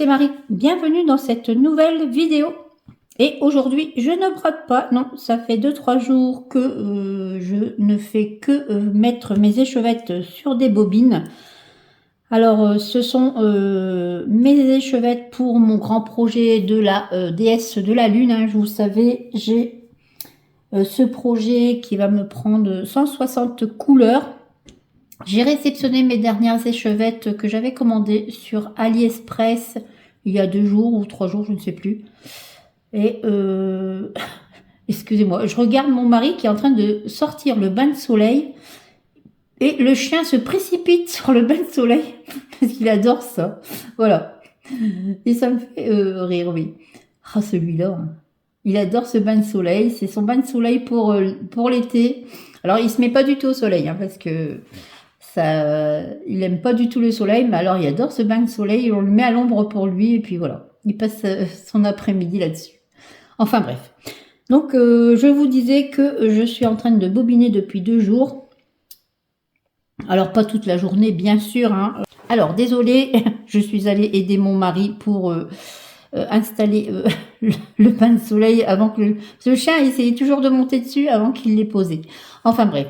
c'est Marie, bienvenue dans cette nouvelle vidéo. Et aujourd'hui, je ne brode pas, non, ça fait 2-3 jours que je ne fais que mettre mes échevettes sur des bobines. Alors, ce sont mes échevettes pour mon grand projet de la déesse de la lune. Hein. Vous savez, j'ai ce projet qui va me prendre 160 couleurs. J'ai réceptionné mes dernières échevettes que j'avais commandées sur AliExpress il y a 2 jours ou 3 jours, je ne sais plus. Et excusez-moi, je regarde mon mari qui est en train de sortir le bain de soleil et le chien se précipite sur le bain de soleil parce qu'il adore ça. Voilà. Et ça me fait rire, oui. Ah, celui-là, il adore ce bain de soleil. C'est son bain de soleil pour l'été. Alors, il se met pas du tout au soleil hein, parce que il aime pas du tout le soleil, mais alors il adore ce bain de soleil, on le met à l'ombre pour lui, et puis voilà, il passe son après-midi là-dessus. Enfin bref. Donc je vous disais que je suis en train de bobiner depuis 2 jours. Alors pas toute la journée, bien sûr. Hein. Alors désolée, je suis allée aider mon mari pour installer le bain de soleil avant que le chien essayait toujours de monter dessus avant qu'il l'ait posé. Enfin bref.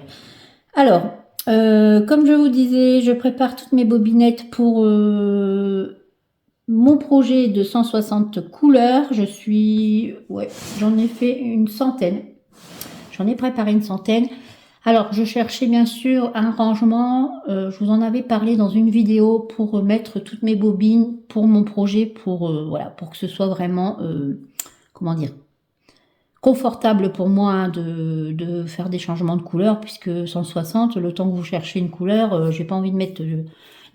Alors, comme je vous disais, je prépare toutes mes bobinettes pour mon projet de 160 couleurs. J'en ai fait une centaine. J'en ai préparé une centaine. Alors, je cherchais bien sûr un rangement. Je vous en avais parlé dans une vidéo pour mettre toutes mes bobines pour mon projet, pour que ce soit vraiment, confortable pour moi hein, de faire des changements de couleur, puisque 160, le temps que vous cherchez une couleur, j'ai pas envie de mettre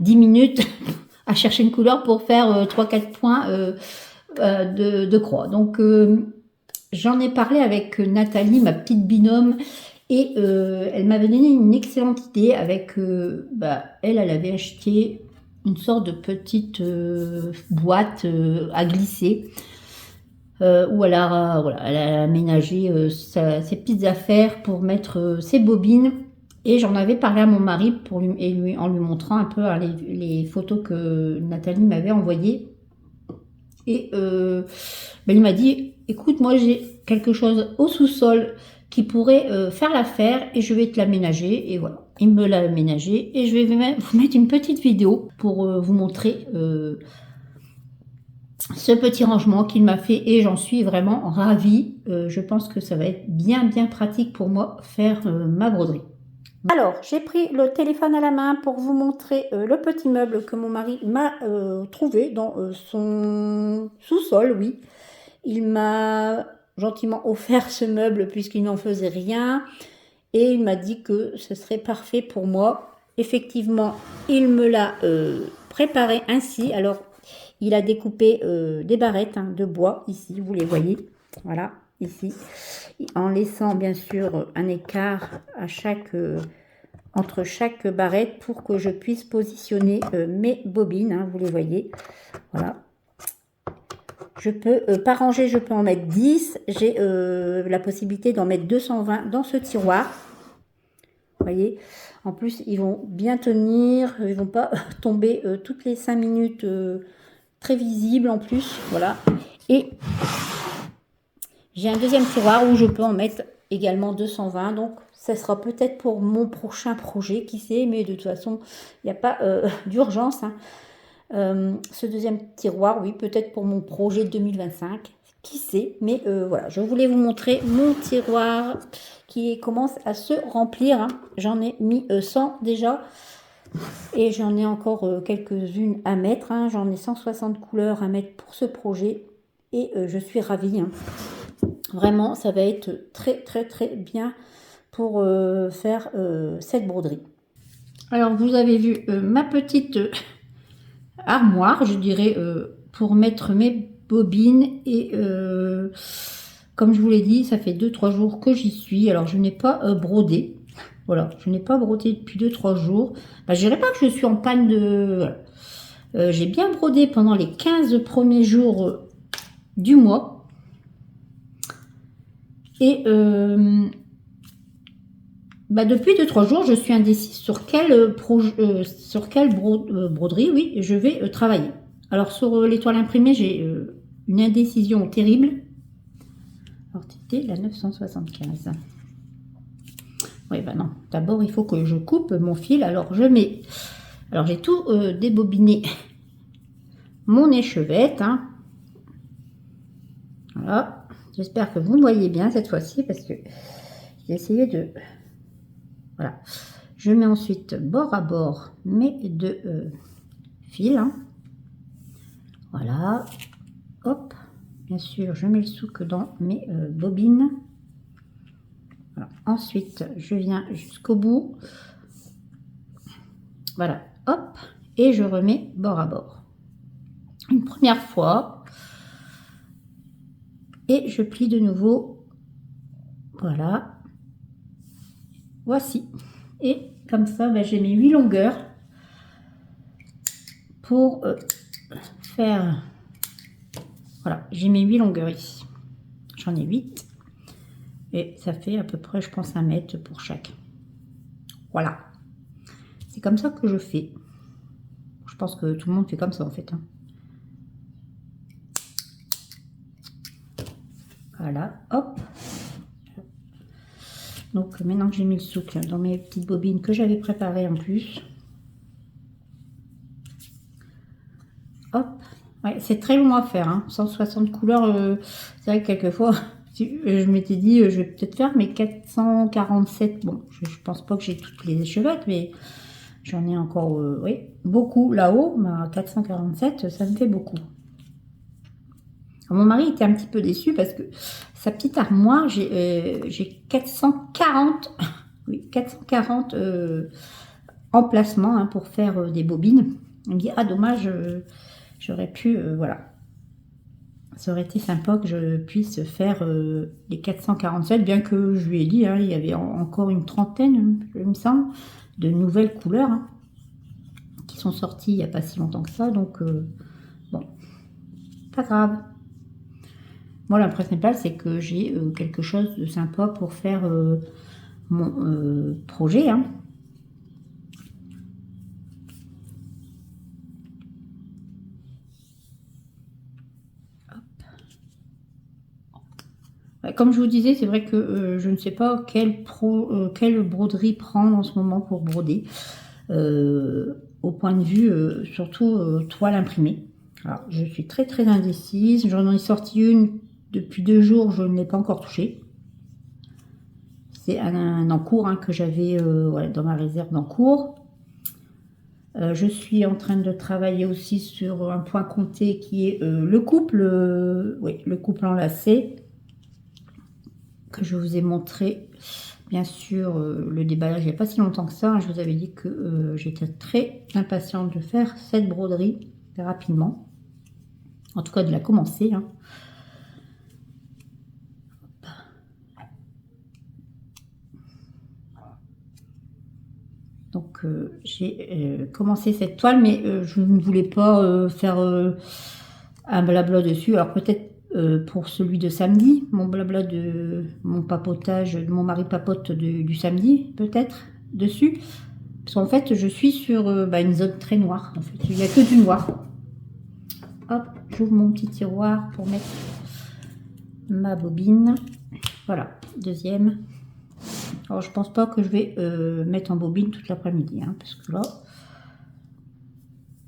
10 minutes à chercher une couleur pour faire 3-4 points de croix. Donc j'en ai parlé avec Nathalie, ma petite binôme, et elle m'avait donné une excellente idée avec, elle avait acheté une sorte de petite boîte à glisser. Où elle a aménagé ses petites affaires pour mettre ses bobines. Et j'en avais parlé à mon mari en lui montrant un peu hein, les photos que Nathalie m'avait envoyées. Et il m'a dit, écoute, moi j'ai quelque chose au sous-sol qui pourrait faire l'affaire et je vais te l'aménager. Et voilà, il me l'a aménagé et je vais vous mettre une petite vidéo pour vous montrer ce petit rangement qu'il m'a fait et j'en suis vraiment ravie. Je pense que ça va être bien pratique pour moi faire ma broderie. Alors, j'ai pris le téléphone à la main pour vous montrer le petit meuble que mon mari m'a trouvé dans son sous-sol, oui. Il m'a gentiment offert ce meuble puisqu'il n'en faisait rien et il m'a dit que ce serait parfait pour moi. Effectivement, il me l'a préparé ainsi. Alors, il a découpé des barrettes hein, de bois, ici, vous les voyez, voilà, ici, en laissant bien sûr un écart à entre chaque barrette pour que je puisse positionner mes bobines, hein, vous les voyez, voilà. Je peux, par rangée, je peux en mettre 10, j'ai la possibilité d'en mettre 220 dans ce tiroir, vous voyez. En plus, ils vont bien tenir, ils ne vont pas tomber toutes les 5 minutes très visible en plus, voilà. Et j'ai un deuxième tiroir où je peux en mettre également 220, donc ça sera peut-être pour mon prochain projet, qui sait, mais de toute façon, il n'y a pas d'urgence. Hein. Ce deuxième tiroir, oui, peut-être pour mon projet 2025, qui sait, mais voilà, je voulais vous montrer mon tiroir qui commence à se remplir. Hein. J'en ai mis 100 déjà. Et j'en ai encore quelques-unes à mettre. Hein. J'en ai 160 couleurs à mettre pour ce projet. Et je suis ravie. Hein. Vraiment, ça va être très bien pour faire cette broderie. Alors, vous avez vu ma petite armoire, je dirais, pour mettre mes bobines. Et comme je vous l'ai dit, ça fait 2-3 jours que j'y suis. Alors, je n'ai pas brodé. Voilà, je n'ai pas brodé depuis 2-3 jours. Je dirais pas que je suis en panne de... Voilà. J'ai bien brodé pendant les 15 premiers jours du mois. Et depuis 2-3 jours, je suis indécise sur quelle broderie, oui, je vais travailler. Alors sur les toiles imprimées, j'ai une indécision terrible. Alors c'était la 975. Oui, ben non. D'abord, il faut que je coupe mon fil. Alors je mets... Alors j'ai tout débobiné. Mon échevette. Hein. Voilà. J'espère que vous me voyez bien cette fois-ci parce que j'ai essayé de... Voilà. Je mets ensuite bord à bord mes deux fils. Hein. Voilà. Hop. Bien sûr, je mets le souk dans mes bobines. Voilà. Ensuite, je viens jusqu'au bout. Voilà. Hop. Et je remets bord à bord. Une première fois. Et je plie de nouveau. Voilà. Voici. Et comme ça, ben, j'ai mes 8 longueurs pour faire... Voilà, j'ai mes 8 longueurs ici. J'en ai 8. Et ça fait à peu près, je pense, 1 mètre pour chaque. Voilà. C'est comme ça que je fais. Je pense que tout le monde fait comme ça, en fait. Hein. Voilà, hop. Donc, maintenant que j'ai mis le souk dans mes petites bobines que j'avais préparées en plus. Hop. Ouais, c'est très long à faire, hein. 160 couleurs. C'est vrai que quelquefois, je m'étais dit, je vais peut-être faire mes 447. Bon, je pense pas que j'ai toutes les échevettes, mais j'en ai encore, oui, beaucoup là-haut. Mais 447, ça me fait beaucoup. Alors, mon mari était un petit peu déçu parce que sa petite armoire, j'ai 440, oui, 440 emplacements hein, pour faire des bobines. Il me dit, ah dommage, j'aurais pu, voilà. Ça aurait été sympa que je puisse faire les 447, bien que je lui ai dit, hein, il y avait encore une trentaine, il me semble, de nouvelles couleurs hein, qui sont sorties il n'y a pas si longtemps que ça. Donc, bon, pas grave. Moi, la principale, c'est que j'ai quelque chose de sympa pour faire mon projet. Hein. Comme je vous disais, c'est vrai que je ne sais pas quelle broderie prendre en ce moment pour broder. Au point de vue, surtout toile imprimée. Alors, je suis très très indécise. J'en ai sorti une depuis 2 jours, je ne l'ai pas encore touchée. C'est un encours hein, que j'avais voilà, dans ma réserve d'encours. Je suis en train de travailler aussi sur un point compté qui est le couple, oui, le couple enlacé que je vous ai montré. Bien sûr, le déballage il n'y a pas si longtemps que ça. Hein, je vous avais dit que j'étais très impatiente de faire cette broderie rapidement. En tout cas, de la commencer. Hein. Donc, j'ai commencé cette toile, mais je ne voulais pas faire un blabla dessus. Alors, peut-être pour celui de samedi, mon blabla de mon papotage, de mon mari papote du samedi, peut-être, dessus. Parce qu'en fait, je suis sur une zone très noire. En fait, il n'y a que du noir. Hop, j'ouvre mon petit tiroir pour mettre ma bobine. Voilà, deuxième. Alors, je pense pas que je vais mettre en bobine toute l'après-midi, hein, parce que là...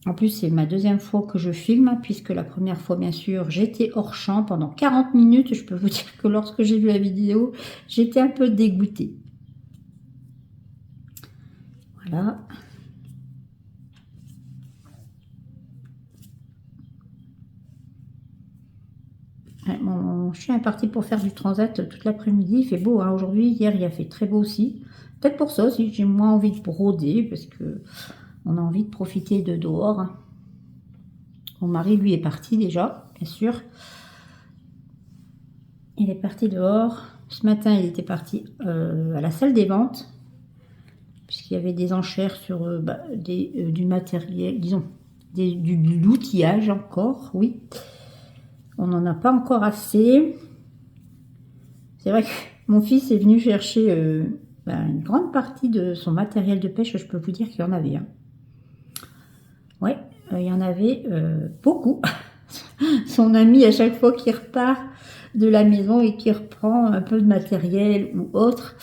En plus, c'est ma deuxième fois que je filme, puisque la première fois, bien sûr, j'étais hors champ pendant 40 minutes. Je peux vous dire que lorsque j'ai vu la vidéo, j'étais un peu dégoûtée. Voilà. Ouais, mon chien est parti pour faire du transat toute l'après-midi. Il fait beau hein, aujourd'hui. Hier, il a fait très beau aussi. Peut-être pour ça aussi, j'ai moins envie de broder, parce que on a envie de profiter de dehors. Mon mari, lui, est parti déjà, bien sûr. Il est parti dehors. Ce matin, il était parti à la salle des ventes, puisqu'il y avait des enchères sur du matériel, disons, de l'outillage encore, oui. On n'en a pas encore assez. C'est vrai que mon fils est venu chercher une grande partie de son matériel de pêche. Je peux vous dire qu'il y en avait. Hein. Ouais, il y en avait beaucoup. Son ami, à chaque fois qu'il repart de la maison et qu'il reprend un peu de matériel ou autre,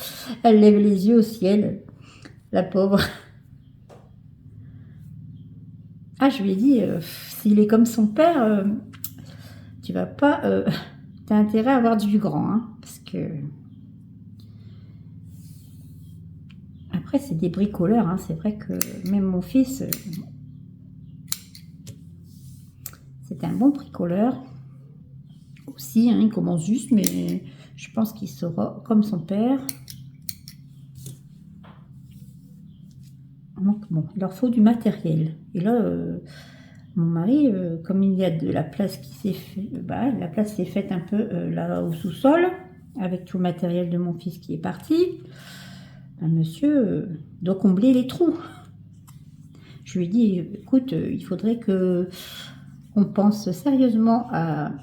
elle lève les yeux au ciel, la pauvre. Ah, je lui ai dit, s'il est comme son père, tu vas pas... t'as intérêt à avoir du grand, hein, parce que... Après, c'est des bricoleurs, hein, c'est vrai que même mon fils, c'est un bon bricoleur aussi, hein, il commence juste, mais je pense qu'il sera comme son père. Donc bon, il leur faut du matériel. Et là, mon mari, comme il y a de la place qui s'est fait, la place s'est faite un peu là au sous-sol, avec tout le matériel de mon fils qui est parti. Monsieur doit combler les trous. Je lui ai dit, écoute, il faudrait que on pense sérieusement à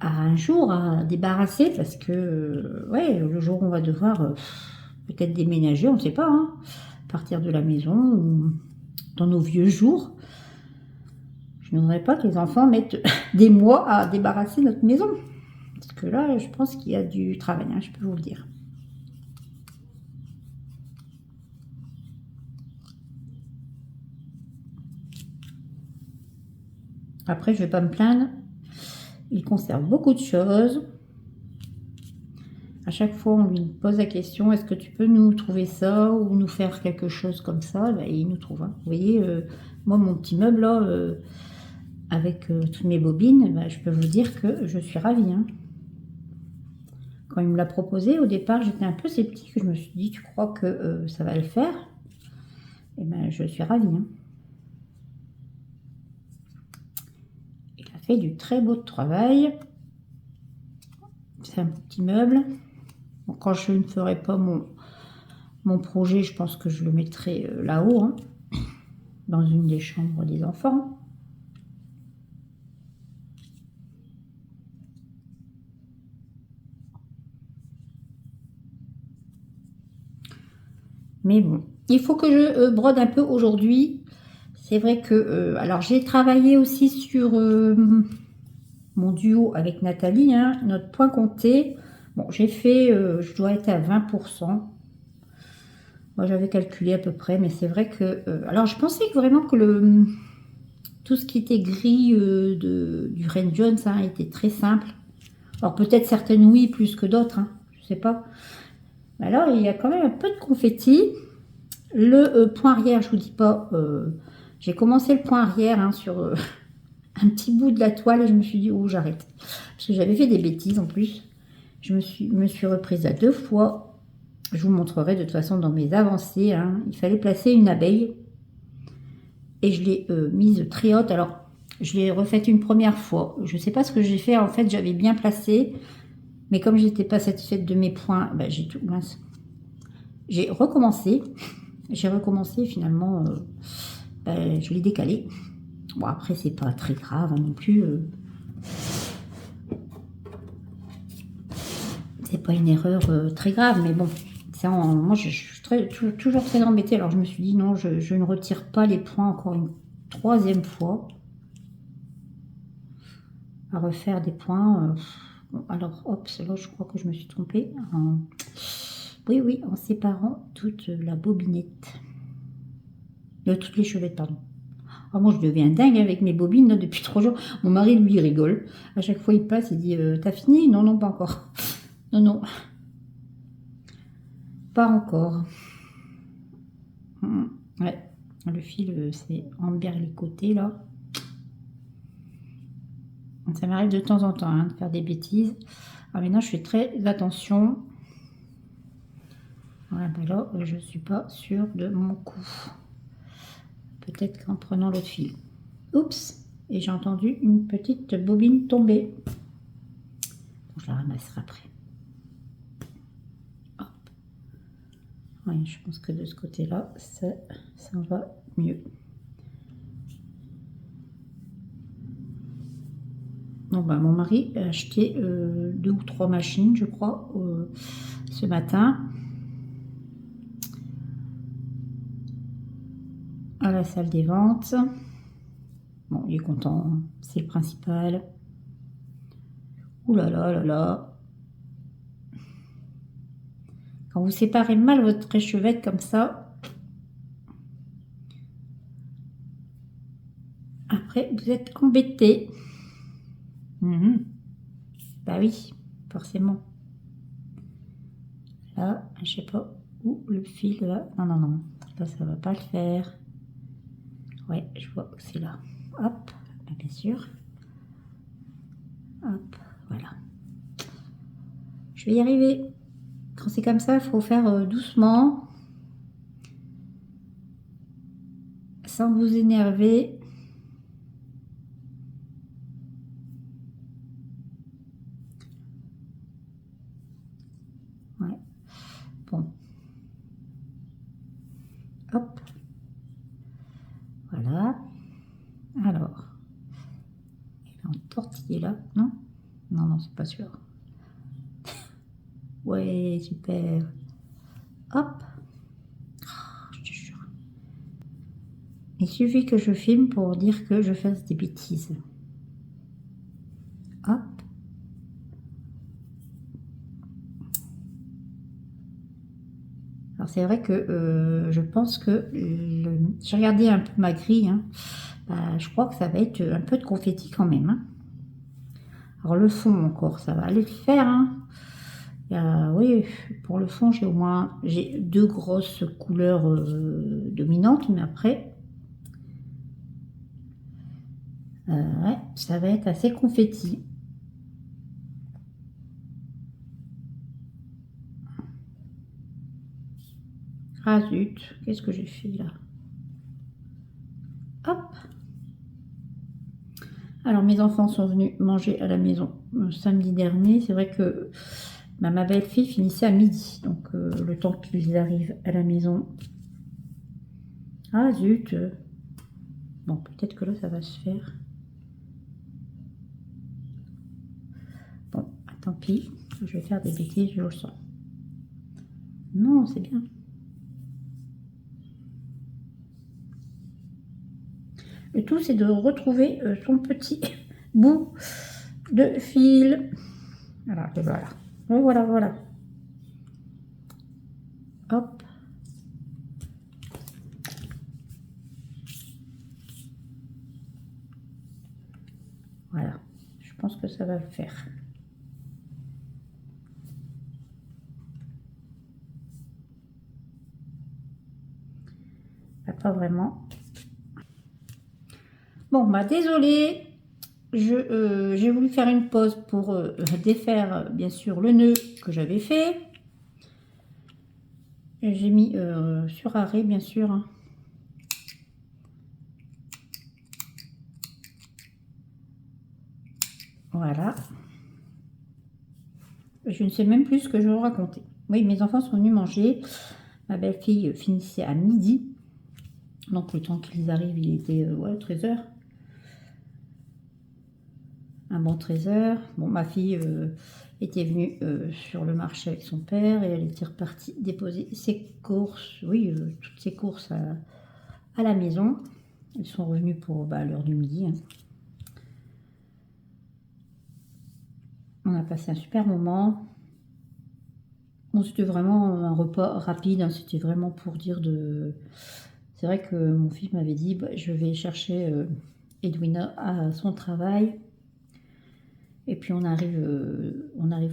un jour à débarrasser, parce que ouais, le jour où on va devoir peut-être déménager, on ne sait pas, hein, partir de la maison ou dans nos vieux jours. Je ne voudrais pas que les enfants mettent des mois à débarrasser notre maison. Parce que là, je pense qu'il y a du travail, hein, je peux vous le dire. Après, je ne vais pas me plaindre. Il conserve beaucoup de choses. À chaque fois, on lui pose la question, est-ce que tu peux nous trouver ça ou nous faire quelque chose comme ça? Ben, il nous trouve. Hein. Vous voyez, moi, mon petit meuble, là, avec toutes mes bobines, ben, je peux vous dire que je suis ravie. Hein. Quand il me l'a proposé, au départ, j'étais un peu sceptique. Je me suis dit, tu crois que ça va le faire? Et ben, je suis ravie. Hein. Il a fait du très beau travail. C'est un petit meuble. Bon, quand je ne ferai pas mon projet, je pense que je le mettrai là-haut, hein, dans une des chambres des enfants. Mais bon, il faut que je brode un peu aujourd'hui. C'est vrai que... alors, j'ai travaillé aussi sur mon duo avec Nathalie, hein, notre point compté. Bon, j'ai fait... je dois être à 20%. Moi, j'avais calculé à peu près, mais c'est vrai que... alors, je pensais que vraiment que tout ce qui était gris du Rain Jones hein, était très simple. Alors, peut-être certaines oui, plus que d'autres, hein, je sais pas. Alors, il y a quand même un peu de confetti. Le point arrière, je vous dis pas, j'ai commencé le point arrière hein, sur un petit bout de la toile et je me suis dit, oh, j'arrête. Parce que j'avais fait des bêtises en plus. Je me suis reprise à 2 fois. Je vous montrerai de toute façon dans mes avancées. Hein. Il fallait placer une abeille. Et je l'ai mise très haute. Alors, je l'ai refaite une première fois. Je ne sais pas ce que j'ai fait. En fait, j'avais bien placé. Mais comme je n'étais pas satisfaite de mes points, ben, j'ai tout mince. J'ai recommencé. J'ai recommencé finalement. Ben, je l'ai décalé. Bon, après, c'est pas très grave hein, non plus. C'est pas une erreur très grave, mais bon. Moi, je suis toujours très embêtée. Alors, je me suis dit, non, je ne retire pas les points encore une 3e fois. À refaire des points. Bon, alors, hop, là, je crois que je me suis trompée. Oui, en séparant toute la bobinette. Toutes les chevettes, pardon. Alors, moi, je deviens dingue avec mes bobines là, depuis 3 jours. Mon mari, lui, il rigole. À chaque fois, il passe, il dit t'as fini? Non, non, pas encore. Non, pas encore. Ouais, le fil, c'est envers les côtés là. Ça m'arrive de temps en temps hein, de faire des bêtises. Alors maintenant, je fais très attention. Voilà, ben là, je ne suis pas sûre de mon coup. Peut-être qu'en prenant l'autre fil. Oups! Et j'ai entendu une petite bobine tomber. Bon, je la ramasserai après. Hop. Ouais, je pense que de ce côté-là, ça va mieux. Bon, ben, mon mari a acheté 2 ou 3 machines, je crois, ce matin. À la salle des ventes. Bon, il est content, hein, c'est le principal. Ouh là là là là. Quand vous séparez mal votre échevette comme ça, après vous êtes embêté. Bah oui, forcément. Là, je sais pas où le fil là. Non, non, non. Là, ça va pas le faire. Ouais, je vois que c'est là. Hop, bien sûr. Hop, voilà. Je vais y arriver. Quand c'est comme ça, il faut faire doucement. Sans vous énerver. Ouais. Bon. Hop. Voilà. Alors. Il est en tortillé là, non? Non, non, c'est pas sûr. Ouais, super. Hop. Oh, je te jure. Il suffit que je filme pour dire que je fasse des bêtises. Hop. Alors c'est vrai que je pense que j'ai regardé un peu ma grille, hein. Bah, je crois que ça va être un peu de confetti quand même, hein. Alors le fond encore, ça va aller le faire, hein. Oui, pour le fond, j'ai deux grosses couleurs dominantes, mais après, ouais, ça va être assez confetti. Ah zut, qu'est-ce que j'ai fait là? Hop. Alors mes enfants sont venus manger à la maison samedi dernier. C'est vrai que ma belle-fille finissait à midi, donc le temps qu'ils arrivent à la maison. Ah zut. Bon, peut-être que là ça va se faire. Bon, tant pis, je vais faire des bêtises, je le sens. Non, c'est bien. Le tout, c'est de retrouver son petit bout de fil. Voilà, et voilà. Et voilà, voilà. Hop. Voilà. Je pense que ça va le faire. Pas vraiment. Bon, bah désolée. J'ai voulu faire une pause pour défaire, bien sûr, le nœud que j'avais fait. J'ai mis sur arrêt, bien sûr, hein. Voilà. Je ne sais même plus ce que je vais vous raconter. Oui, mes enfants sont venus manger. Ma belle-fille finissait à midi. Donc, le temps qu'ils arrivent, il était ouais, 13h. Un bon 13h. Bon, ma fille était venue sur le marché avec son père et elle était repartie déposer ses courses, oui, toutes ses courses à la maison. Ils sont revenus pour l'heure du midi, hein. On a passé un super moment. Bon, c'était vraiment un repas rapide, hein. C'était vraiment pour dire de... C'est vrai que mon fils m'avait dit, bah, je vais chercher Edwina à son travail. Et puis on arrive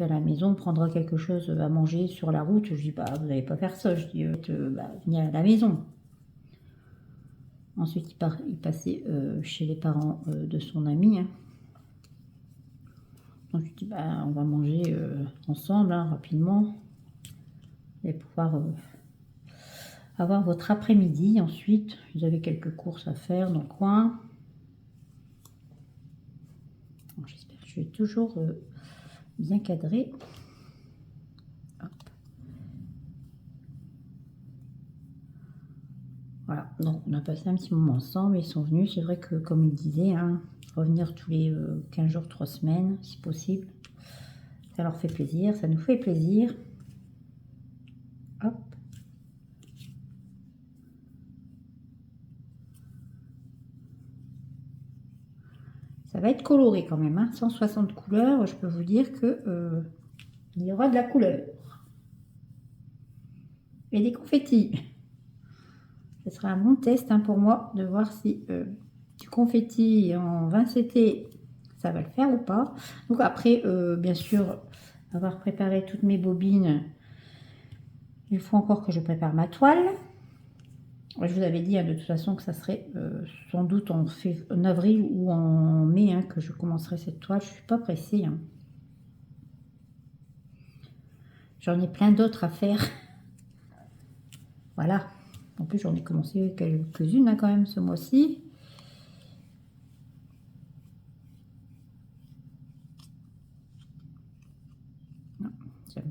à la maison, on prendra quelque chose à manger sur la route. Je dis, bah, vous n'allez pas faire ça. Je dis, bah, venez à la maison. Ensuite, il passait chez les parents de son ami, hein. Donc je dis, bah, on va manger ensemble, hein, rapidement. Et pouvoir avoir votre après-midi. Ensuite, vous avez quelques courses à faire dans le coin. J'espère que je vais toujours bien cadrer. Hop. Voilà, donc on a passé un petit moment ensemble. Ils sont venus, c'est vrai que comme ils disaient, hein, revenir tous les 15 jours, 3 semaines, si possible. Ça leur fait plaisir, ça nous fait plaisir. Hop. va être coloré quand même, hein. 160 couleurs, je peux vous dire que il y aura de la couleur. Et des confettis. Ce sera un bon test hein, pour moi de voir si du confetti en 20 CT, ça va le faire ou pas. Donc après, bien sûr, avoir préparé toutes mes bobines, il faut encore que je prépare ma toile. Je vous avais dit hein, de toute façon que ça serait sans doute en avril ou en mai hein, que je commencerai cette toile. Je ne suis pas pressée. Hein. J'en ai plein d'autres à faire. Voilà. En plus, j'en ai commencé quelques-unes hein, quand même ce mois-ci.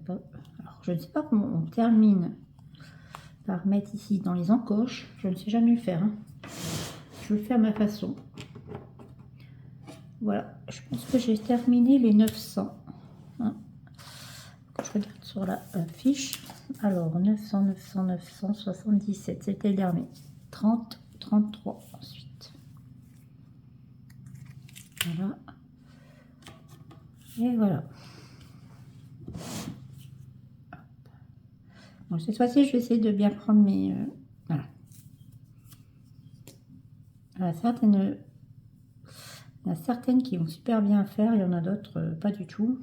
Pas. Alors, je ne sais pas comment on termine par mettre ici dans les encoches. Je ne sais jamais le faire. Hein. Je le fais à ma façon. Voilà. Je pense que j'ai terminé les 900. Hein. Je regarde sur la fiche. Alors, 900, 900, 977. C'était le dernier. 30, 33 ensuite. Voilà. Et voilà. Bon, cette fois-ci, je vais essayer de bien prendre mes... voilà. Il y en a certaines qui vont super bien faire, il y en a d'autres pas du tout.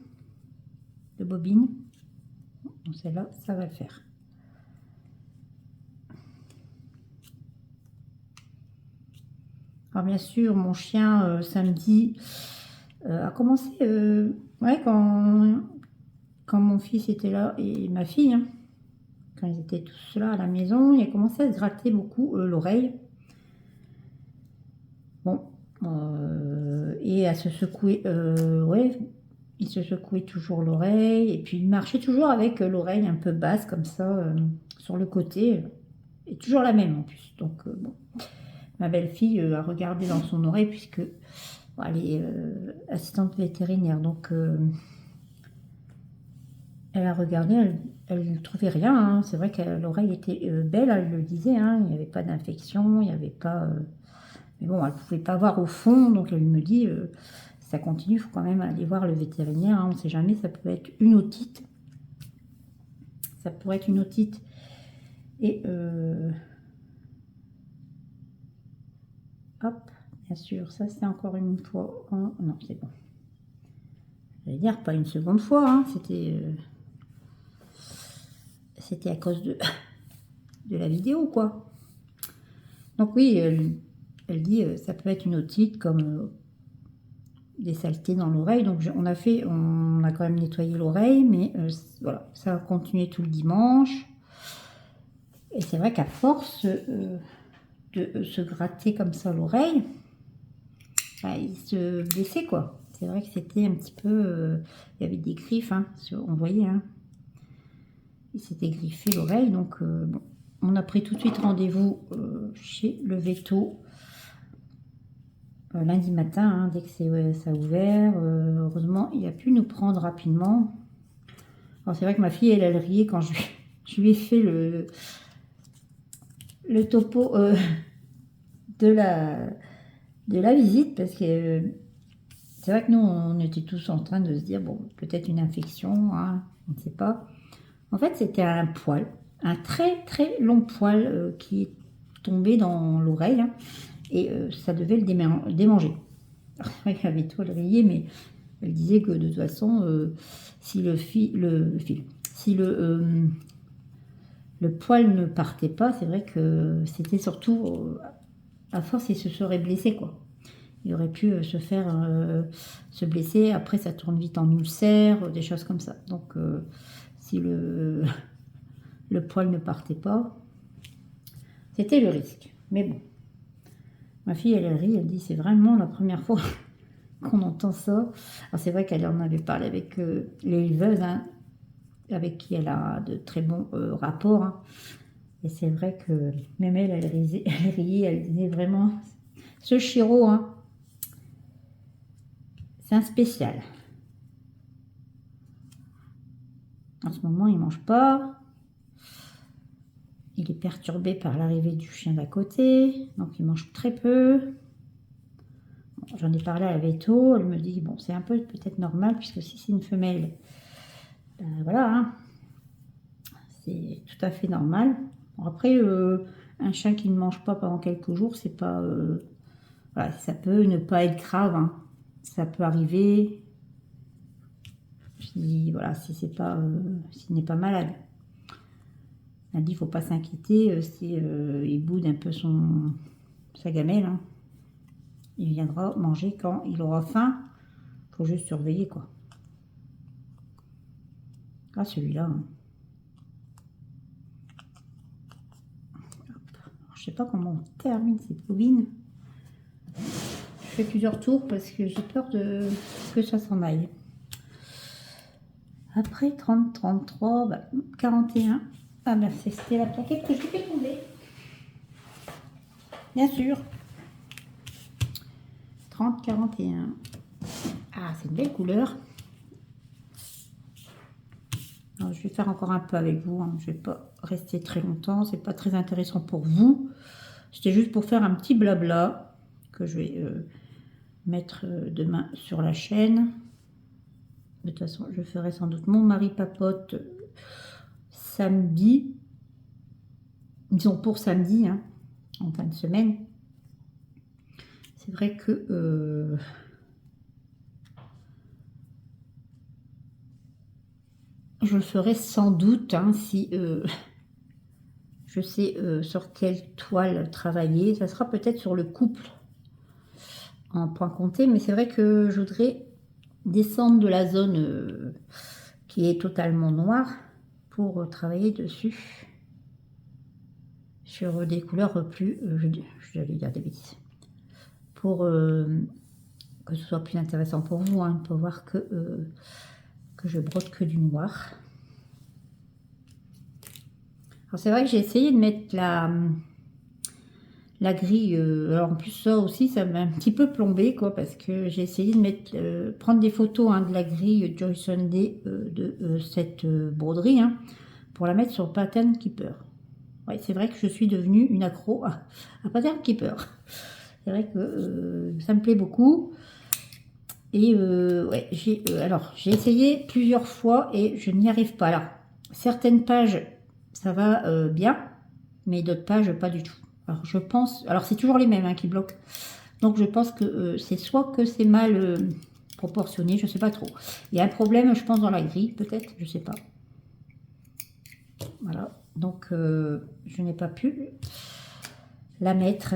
De bobines. Donc celle-là, ça va le faire. Alors bien sûr, mon chien, samedi, a commencé... ouais, quand mon fils était là et ma fille... Hein, quand ils étaient tous là à la maison, il a commencé à se gratter beaucoup l'oreille. Bon, et à se secouer, ouais, il se secouait toujours l'oreille, et puis il marchait toujours avec l'oreille un peu basse, comme ça, sur le côté, et toujours la même en plus. Donc, bon, ma belle-fille a regardé dans son oreille, puisque bon, elle est assistante vétérinaire, donc elle a regardé, elle ne trouvait rien. Hein. C'est vrai que l'oreille était belle, elle le disait. Hein. Il n'y avait pas d'infection, il n'y avait pas... Mais bon, elle ne pouvait pas voir au fond. Donc elle me dit, ça continue, il faut quand même aller voir le vétérinaire. Hein. On ne sait jamais, ça peut être une otite. Ça pourrait être une otite. Et... hop, bien sûr, ça c'est encore une fois... Oh, non, c'est bon. Je vais dire, pas une seconde fois. Hein. C'était à cause de la vidéo, quoi. Donc oui, elle dit ça peut être une otite comme des saletés dans l'oreille. Donc on a quand même nettoyé l'oreille, mais voilà, ça a continué tout le dimanche. Et c'est vrai qu'à force de se gratter comme ça l'oreille, bah, il se blessait, quoi. C'est vrai que c'était un petit peu... il y avait des griffes, hein, on voyait, hein. Il s'était griffé l'oreille, donc bon, on a pris tout de suite rendez-vous chez le véto lundi matin, hein, dès que ça a ouvert. Heureusement, il a pu nous prendre rapidement. Alors c'est vrai que ma fille, elle riait quand je lui ai fait le topo de la visite, parce que c'est vrai que nous, on était tous en train de se dire, bon, peut-être une infection, hein, on ne sait pas. En fait, c'était un poil, un très très long poil qui est tombé dans l'oreille, hein, et ça devait le démanger. Elle avait tout le rier, mais elle disait que de toute façon, si si le poil ne partait pas, c'est vrai que c'était surtout, à force, il se serait blessé, quoi. Il aurait pu se blesser, après ça tourne vite en ulcère, des choses comme ça. Donc, si le poil ne partait pas, c'était le risque. Mais bon, ma fille, elle rit, elle dit, c'est vraiment la première fois qu'on entend ça. Alors c'est vrai qu'elle en avait parlé avec l'éleveuse, hein, avec qui elle a de très bons rapports. Hein. Et c'est vrai que même elle riait, elle disait vraiment, ce Chiro, hein, c'est un spécial. En ce moment, il ne mange pas. Il est perturbé par l'arrivée du chien d'à côté, donc il mange très peu. Bon, j'en ai parlé à la veto, elle me dit, bon, c'est un peu peut-être normal, puisque si c'est une femelle, ben voilà, hein, c'est tout à fait normal. Bon, après, un chien qui ne mange pas pendant quelques jours, c'est pas... voilà, ça peut ne pas être grave, hein. Ça peut arriver, si, voilà, si c'est pas... s'il n'est pas malade. Elle dit, il ne faut pas s'inquiéter, si il boude un peu sa gamelle, hein. Il viendra manger quand il aura faim. Il faut juste surveiller, quoi. Ah, celui-là. Hein. Je sais pas comment on termine ces bobines. Je fais plusieurs tours parce que j'ai peur que ça s'en aille. Après 30, 33, bah, 41. Ah ben c'était la plaquette que j'ai fait tomber. Bien sûr. 30, 41. Ah, c'est une belle couleur. Alors, je vais faire encore un peu avec vous. Hein. Je ne vais pas rester très longtemps. C'est pas très intéressant pour vous. C'était juste pour faire un petit blabla que je vais mettre demain sur la chaîne. De toute façon, je ferai sans doute mon mari papote samedi. Disons pour samedi, hein, en fin de semaine. C'est vrai que je le ferai sans doute hein, si je sais sur quelle toile travailler. Ça sera peut-être sur le couple en point compté, mais c'est vrai que je voudrais descendre de la zone qui est totalement noire pour travailler dessus sur des couleurs plus, j'allais dire des bêtises, pour que ce soit plus intéressant pour vous, hein, pour voir que je brode que du noir. Alors c'est vrai que j'ai essayé de mettre la grille, alors en plus ça aussi ça m'a un petit peu plombé quoi, parce que j'ai essayé de mettre, prendre des photos hein, de la grille Joy Sunday de cette broderie hein, pour la mettre sur Pattern Keeper. Ouais, c'est vrai que je suis devenue une accro à Pattern Keeper. C'est vrai que ça me plaît beaucoup. Et ouais, j'ai essayé plusieurs fois et je n'y arrive pas. Alors, certaines pages, ça va bien, mais d'autres pages, pas du tout. Alors, je pense... Alors, c'est toujours les mêmes hein, qui bloquent. Donc, je pense que c'est soit que c'est mal proportionné, je ne sais pas trop. Il y a un problème, je pense, dans la grille, peut-être, je ne sais pas. Voilà. Donc, je n'ai pas pu la mettre.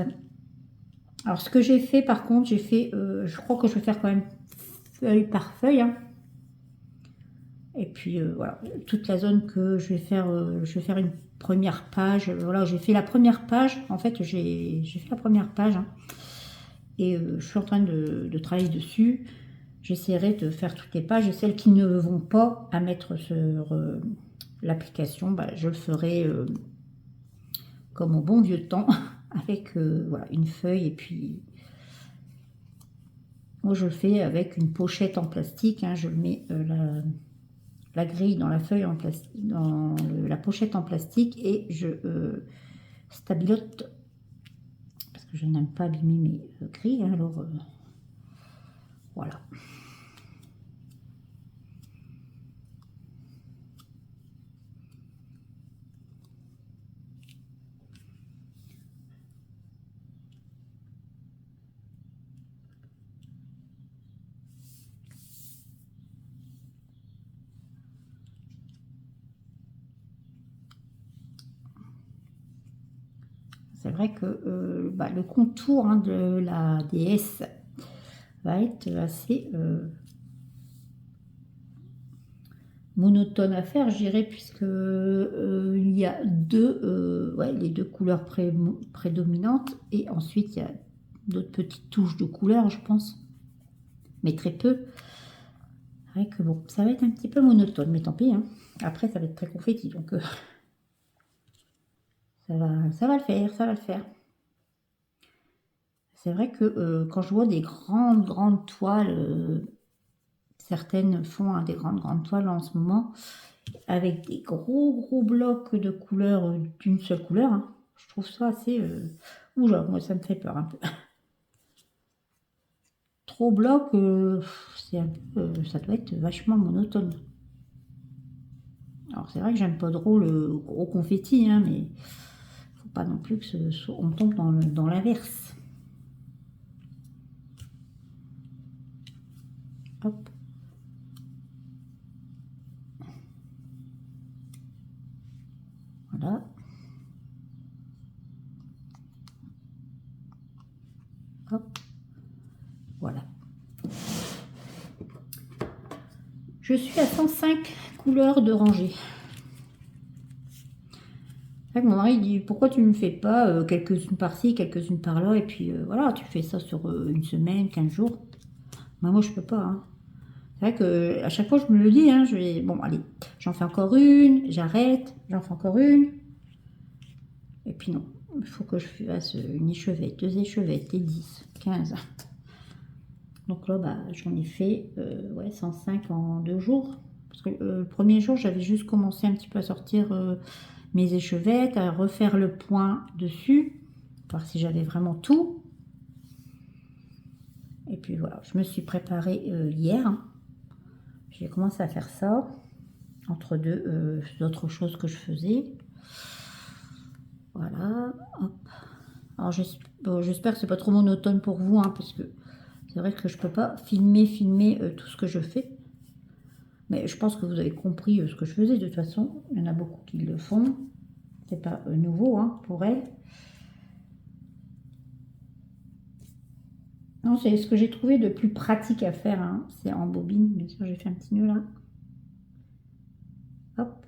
Alors, ce que j'ai fait, par contre, j'ai fait... je crois que je vais faire quand même feuille par feuille, hein. Et puis voilà, toute la zone que je vais faire une première page. Voilà, j'ai fait la première page. En fait, j'ai fait la première page. Hein, et je suis en train de travailler dessus. J'essaierai de faire toutes les pages. Et celles qui ne vont pas à mettre sur l'application, bah, je le ferai comme au bon vieux temps. Avec voilà, une feuille. Et puis, moi, je le fais avec une pochette en plastique. Hein, je mets la grille dans la feuille en plastique, dans la pochette en plastique et je stabilote parce que je n'aime pas abîmer mes grilles. Hein, alors voilà. C'est vrai que bah, le contour hein, de la déesse va être assez monotone à faire, je dirais, puisque il y a les deux couleurs prédominantes et ensuite il y a d'autres petites touches de couleurs, je pense, mais très peu. C'est vrai que bon, ça va être un petit peu monotone, mais tant pis. Hein. Après, ça va être très confetti, donc ça va le faire, ça va le faire. C'est vrai que quand je vois des grandes toiles, certaines font hein, des grandes toiles en ce moment, avec des gros blocs de couleurs d'une seule couleur. Hein. Je trouve ça assez... oula, moi ça me fait peur un peu. trop bloc, c'est un peu, ça doit être vachement monotone. Alors c'est vrai que j'aime pas trop le gros confetti, hein, mais faut pas non plus que on tombe dans l'inverse. Hop. Voilà. Hop. Voilà. Je suis à 105 couleurs de rangée. Mon mari dit pourquoi tu ne me fais pas quelques-unes par-ci, quelques-unes par-là, et puis voilà, tu fais ça sur une semaine, 15 jours. Bah, moi je peux pas. Hein. C'est vrai que à chaque fois je me le dis, hein, je vais. Bon allez, j'en fais encore une, j'arrête, j'en fais encore une. Et puis non, il faut que je fasse une échevette, deux échevettes, et 10, 15. Donc là, bah, j'en ai fait ouais, 105 en 2 jours. Parce que le premier jour, j'avais juste commencé un petit peu à sortir mes échevettes, à refaire le point dessus, voir si j'avais vraiment tout. Et puis voilà, je me suis préparée hier. Hein. J'ai commencé à faire ça, entre d'autres choses que je faisais. Voilà, hop. Alors j'espère que c'est pas trop monotone pour vous, hein, parce que c'est vrai que je peux pas filmer tout ce que je fais. Mais je pense que vous avez compris ce que je faisais. De toute façon, il y en a beaucoup qui le font. C'est pas nouveau hein, pour elle. Non, c'est ce que j'ai trouvé de plus pratique à faire. Hein. C'est en bobine. Bien sûr, j'ai fait un petit nœud là. Hop.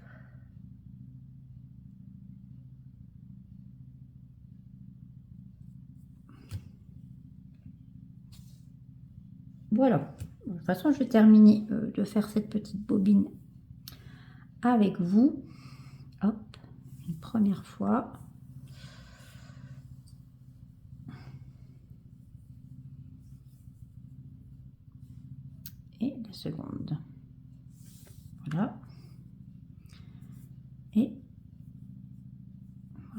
Voilà. De toute façon, je vais terminer de faire cette petite bobine avec vous. Hop. Une première fois. Et la seconde. Voilà. Et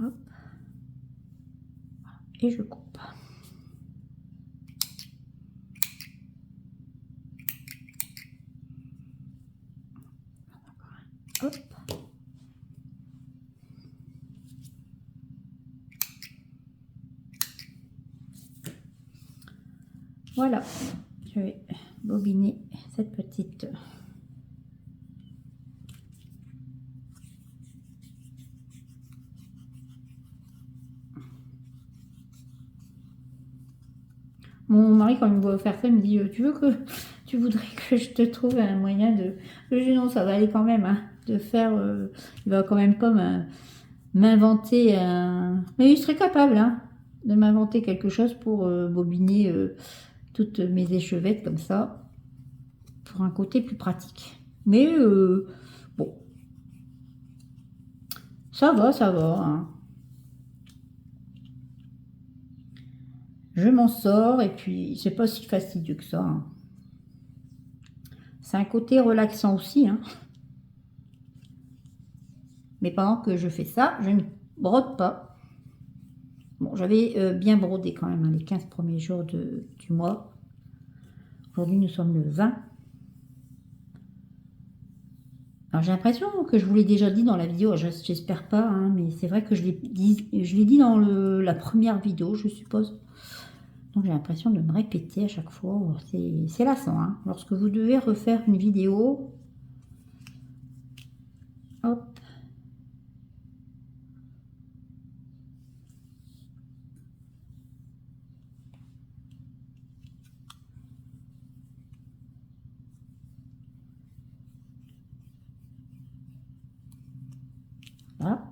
hop. Et je coupe. Hop. Voilà. Je vais bobiner cette petite. Mon mari, quand il me voit faire ça, il me dit tu voudrais que je te trouve un moyen de. Je dis non, ça va aller quand même, hein, de faire. Il va quand même pas m'inventer un. Mais il serait capable, hein, de m'inventer quelque chose pour bobiner toutes mes échevettes comme ça, pour un côté plus pratique. Mais bon, ça va, ça va. Hein. Je m'en sors et puis c'est pas si fastidieux que ça. Hein. C'est un côté relaxant aussi. Hein. Mais pendant que je fais ça, je ne brode pas. Bon, j'avais bien brodé quand même hein, les 15 premiers jours du mois. Aujourd'hui, nous sommes le 20. Alors, j'ai l'impression que je vous l'ai déjà dit dans la vidéo. J'espère pas, hein, mais c'est vrai que je l'ai dit dans la première vidéo, je suppose. Donc, j'ai l'impression de me répéter à chaque fois. C'est lassant. Hein. Lorsque vous devez refaire une vidéo, hop. Voilà.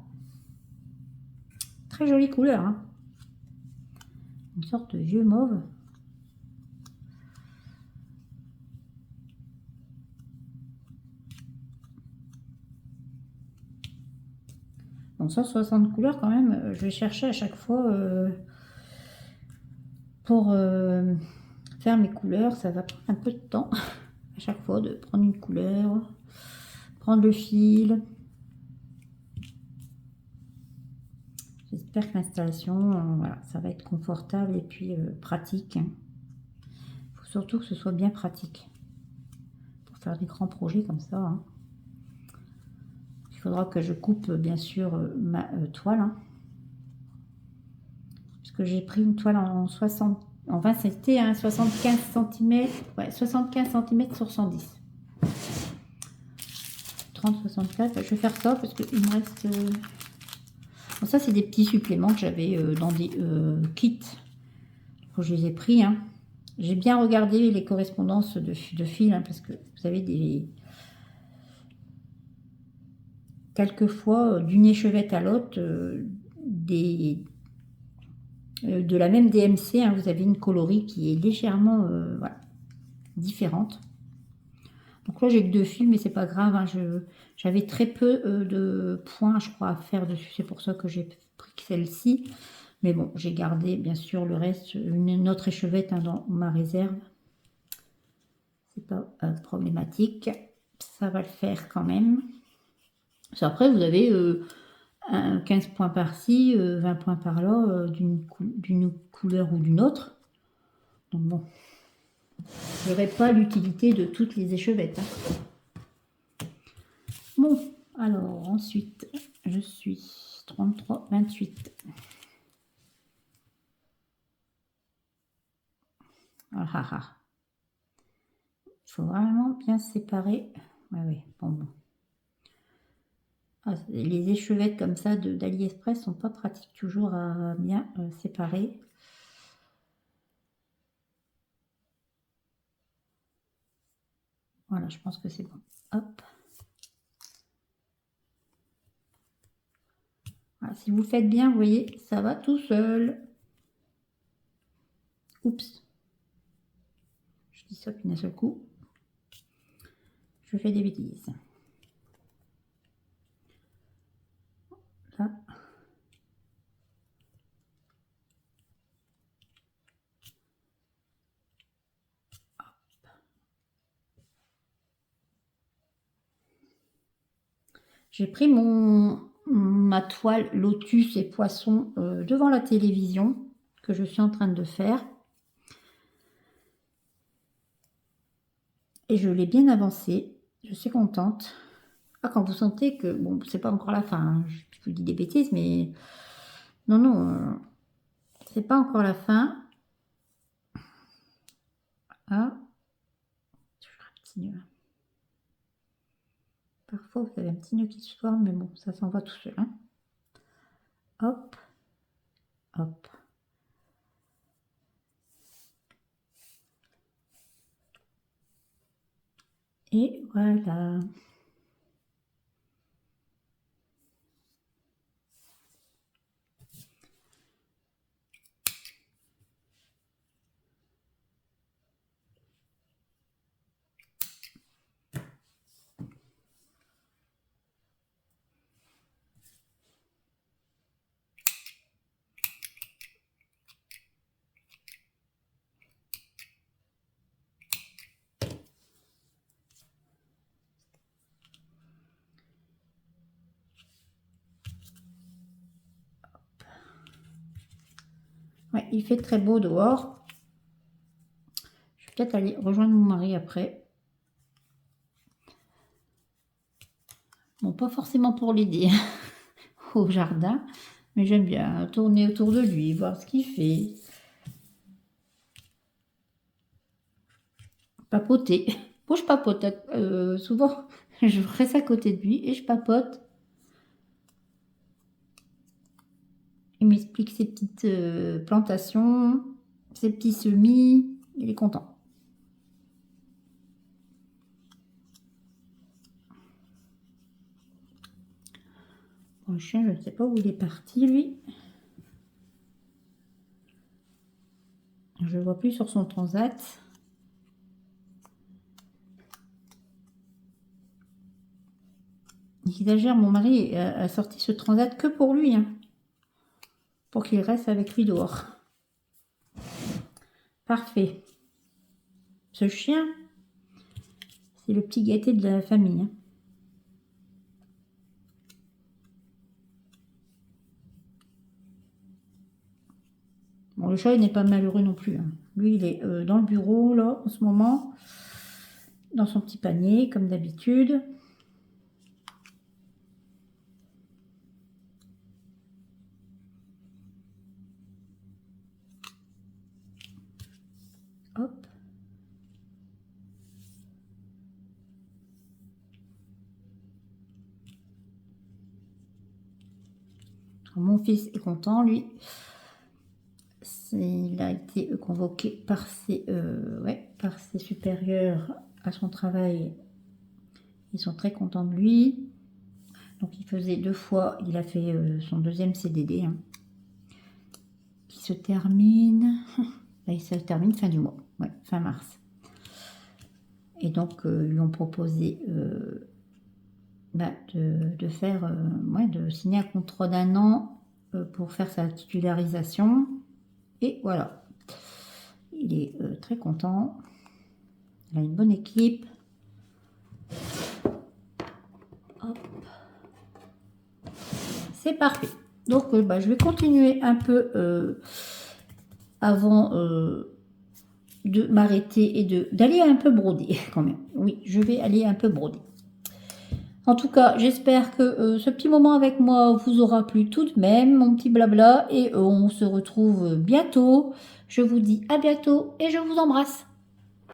Très jolie couleur. Hein. Une sorte de vieux mauve. Bon, 160 couleurs quand même, je vais chercher à chaque fois pour faire mes couleurs. Ça va prendre un peu de temps à chaque fois de prendre une couleur, prendre le fil. J'espère que l'installation, voilà, ça va être confortable et puis pratique. Il faut surtout que ce soit bien pratique pour faire des grands projets comme ça, hein. Il faudra que je coupe bien sûr ma toile, hein, parce que j'ai pris une toile en 60, enfin c'était un 75 cm, ouais, 75 cm sur 110. 30-64, je vais faire ça parce qu'il me reste... Bon, ça c'est des petits suppléments que j'avais dans des kits. Donc, je les ai pris, hein. J'ai bien regardé les correspondances de fil, hein, parce que vous avez des... Quelquefois, d'une échevette à l'autre, de la même DMC, hein, vous avez une coloris qui est légèrement voilà, différente. Donc là, j'ai que 2 fils, mais c'est pas grave, hein, j'avais très peu de points, je crois, à faire dessus. C'est pour ça que j'ai pris celle-ci. Mais bon, j'ai gardé, bien sûr, le reste, une autre échevette, hein, dans ma réserve. C'est pas problématique. Ça va le faire quand même. Après, vous avez 15 points par-ci, 20 points par-là, d'une couleur ou d'une autre. Donc bon, je n'aurai pas l'utilité de toutes les échevettes, hein. Bon, alors ensuite, je suis 33, 28. Ah ah ah. Il faut vraiment bien séparer. Ouais, bon. Ah, les échevettes comme ça d'AliExpress sont pas pratiques toujours à bien séparer. Voilà, je pense que c'est bon. Hop. Voilà, si vous le faites bien, vous voyez, ça va tout seul. Oups. Je dis ça puis d'un seul coup. Je fais des bêtises. Là. J'ai pris ma toile lotus et poisson devant la télévision que je suis en train de faire. Et je l'ai bien avancée. Je suis contente. Ah, quand vous sentez que... Bon, c'est pas encore la fin, hein, je vous dis des bêtises, mais... Non, c'est pas encore la fin. Ah. Toujours un petit nœud. Parfois, vous avez un petit nœud qui se forme, mais bon, ça s'en va tout seul, hein. Hop. Hop. Et voilà. Ouais, il fait très beau dehors. Je vais peut-être aller rejoindre mon mari après. Bon, pas forcément pour l'aider au jardin, mais j'aime bien tourner autour de lui, voir ce qu'il fait. Papoter. Moi, je papote. Souvent, je reste à côté de lui et je papote. Il m'explique ses petites plantations, ses petits semis. Il est content. Bon, le chien, je ne sais pas où il est parti, lui. Je ne le vois plus sur son transat. Il exagère, mon mari a sorti ce transat que pour lui, hein, pour qu'il reste avec lui dehors. Parfait. Ce chien, c'est le petit gâté de la famille, hein. Bon, le chat, il n'est pas malheureux non plus. Hein. Lui, il est dans le bureau, là, en ce moment, dans son petit panier, comme d'habitude. Hop. Mon fils est content, lui. Il a été convoqué par par ses supérieurs à son travail. Ils sont très contents de lui. Donc il faisait 2 fois, il a fait son 2e CDD. Hein, qui se termine... il se termine fin du mois, ouais, fin mars. Et donc ils lui ont proposé de faire, de signer un contrat d'1 an pour faire sa titularisation. Et voilà, il est très content. Il a une bonne équipe. Hop. C'est parfait. Donc je vais continuer un peu avant de m'arrêter et d'aller un peu broder quand même. Oui, je vais aller un peu broder. En tout cas, j'espère que ce petit moment avec moi vous aura plu tout de même, mon petit blabla. Et on se retrouve bientôt. Je vous dis à bientôt et je vous embrasse.